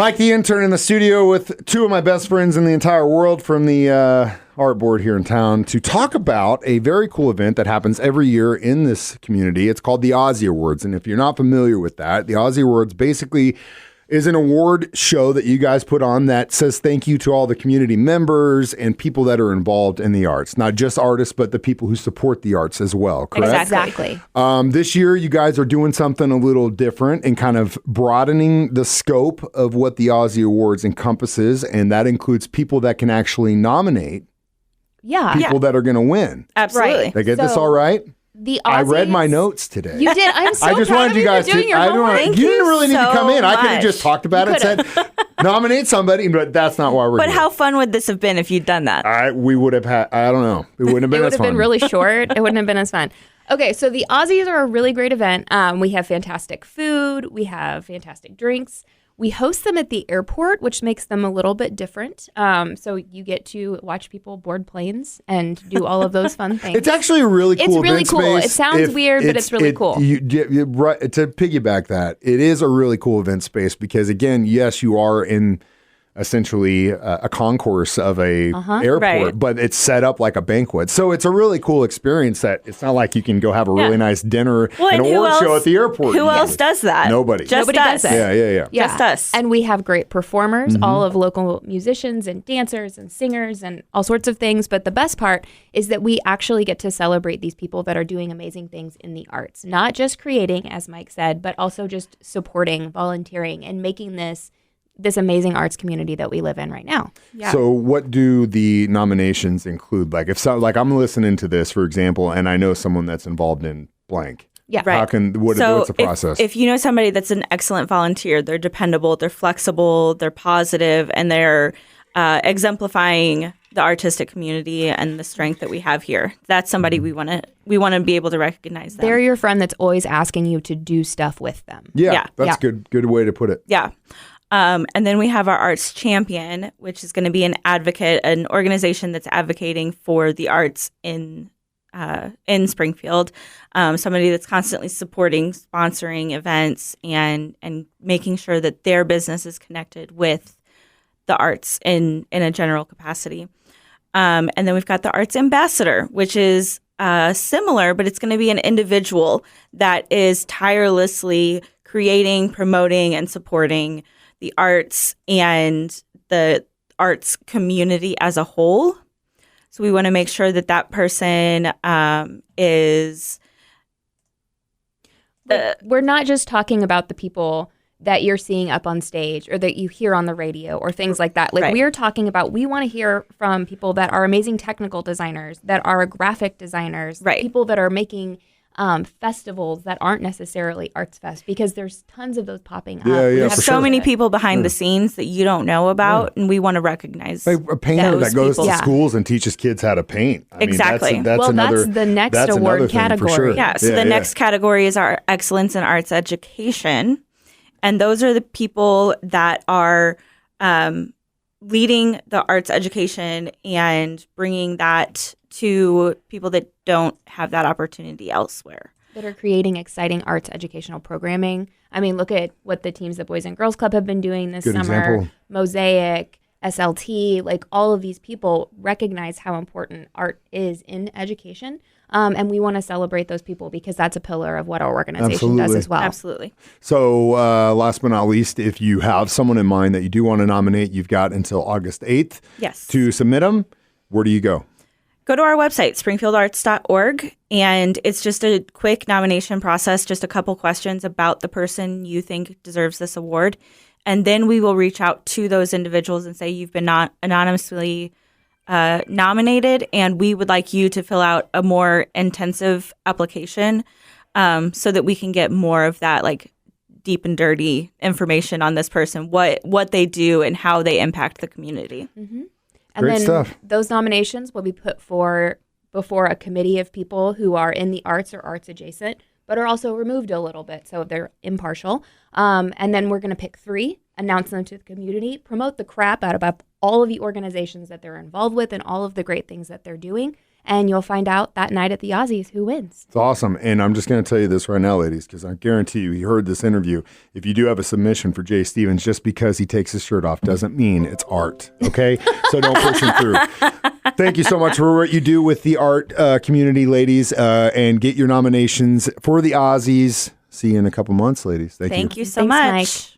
Mike, the intern, in the studio with two of my best friends in the entire world from the art board here in town to talk about a very cool event that happens every year in this community. It's called the Ozzie Awards. And if you're not familiar with that, the Ozzie Awards basically is an award show that you guys put on that says thank you to all the community members and people that are involved in the arts. Not just artists, but the people who support the arts as well, correct? Exactly. This year, you guys are doing something a little different and kind of broadening the scope of what the Ozzie Awards encompasses, and that includes people that can actually nominate people that are going to win. Absolutely. Did I get this all right? I read my notes today. You did. I'm so I just proud wanted of you guys for doing your homework. you didn't really need to come in. I could have much. just talked about it, said nominate somebody, but that's not why we're But here. how fun would this have been if you'd done that? We would have had, I don't know. It wouldn't have been It as would have fun. been really short. It wouldn't have been as fun. Okay, so the Aussies are a really great event. We have fantastic food. We have fantastic drinks. We host them at the airport, which makes them a little bit different. So you get to watch people board planes and do all of those fun things. It's actually a really cool It's really event cool. space. It sounds weird, but it's really cool. Right, to piggyback that, it is a really cool event space because, again, yes, you are in essentially a concourse of a airport, right. but it's set up like a banquet. So it's a really cool experience that it's not like you can go have a really nice dinner and and award show at the airport. Who else does that? Nobody. Just Nobody us. does it. Yeah. Just us. And we have great performers, all of local musicians and dancers and singers and all sorts of things. But the best part is that we actually get to celebrate these people that are doing amazing things in the arts, not just creating, as Mike said, but also just supporting, volunteering, and making this amazing arts community that we live in right now. Yeah. So what do the nominations include? Like if I'm listening to this, for example, and I know someone that's involved in blank. Yeah. Right. What's the process? If you know somebody that's an excellent volunteer, they're dependable, they're flexible, they're positive, and they're exemplifying the artistic community and the strength that we have here. That's somebody we want to be able to recognize them. They're your friend that's always asking you to do stuff with them. Yeah, that's good way to put it. Yeah. And then we have our arts champion, which is going to be an advocate, an organization that's advocating for the arts in Springfield. Somebody that's constantly supporting, sponsoring events, and making sure that their business is connected with the arts in a general capacity. And then we've got the arts ambassador, which is similar, but it's going to be an individual that is tirelessly creating, promoting, and supporting the arts and the arts community as a whole. So we want to make sure that person is... We're not just talking about the people that you're seeing up on stage or that you hear on the radio or things like that. Like we are talking about, we want to hear from people that are amazing technical designers, that are graphic designers, people that are making festivals that aren't necessarily Arts Fest, because there's tons of those popping up. Yeah, we have so sure. many people behind the scenes that you don't know about, and we want to recognize Like a painter that goes people. to schools and teaches kids how to paint. I Exactly. Mean, that's the next award category. Sure. Yeah, so the next category is our excellence in arts education. And those are the people that are leading the arts education and bringing that to people that don't have that opportunity elsewhere. That are creating exciting arts educational programming. I mean, look at what the teams at Boys and Girls Club have been doing this summer. Example. Mosaic, SLT, like all of these people recognize how important art is in education. And we want to celebrate those people because that's a pillar of what our organization does as well. Absolutely. So last but not least, if you have someone in mind that you do want to nominate, you've got until August 8th to submit them. Where do you go? Go to our website, springfieldarts.org, and it's just a quick nomination process, just a couple questions about the person you think deserves this award. And then we will reach out to those individuals and say, you've been anonymously nominated, and we would like you to fill out a more intensive application so that we can get more of that like deep and dirty information on this person, what they do and how they impact the community. Mm-hmm. And Great then stuff. Those nominations will be put before a committee of people who are in the arts or arts adjacent, but are also removed a little bit, so they're impartial. And then we're going to pick 3, announce them to the community, promote the crap out about all of the organizations that they're involved with and all of the great things that they're doing, and you'll find out that night at the Aussies who wins. It's awesome. And I'm just going to tell you this right now, ladies, because I guarantee you, he heard this interview. If you do have a submission for Jay Stevens, just because he takes his shirt off doesn't mean it's art, okay? So don't push him through. Thank you so much for what you do with the art community, ladies, and get your nominations for the Aussies. See you in a couple months, ladies. Thank you. Thank you so Thanks, much. Mike.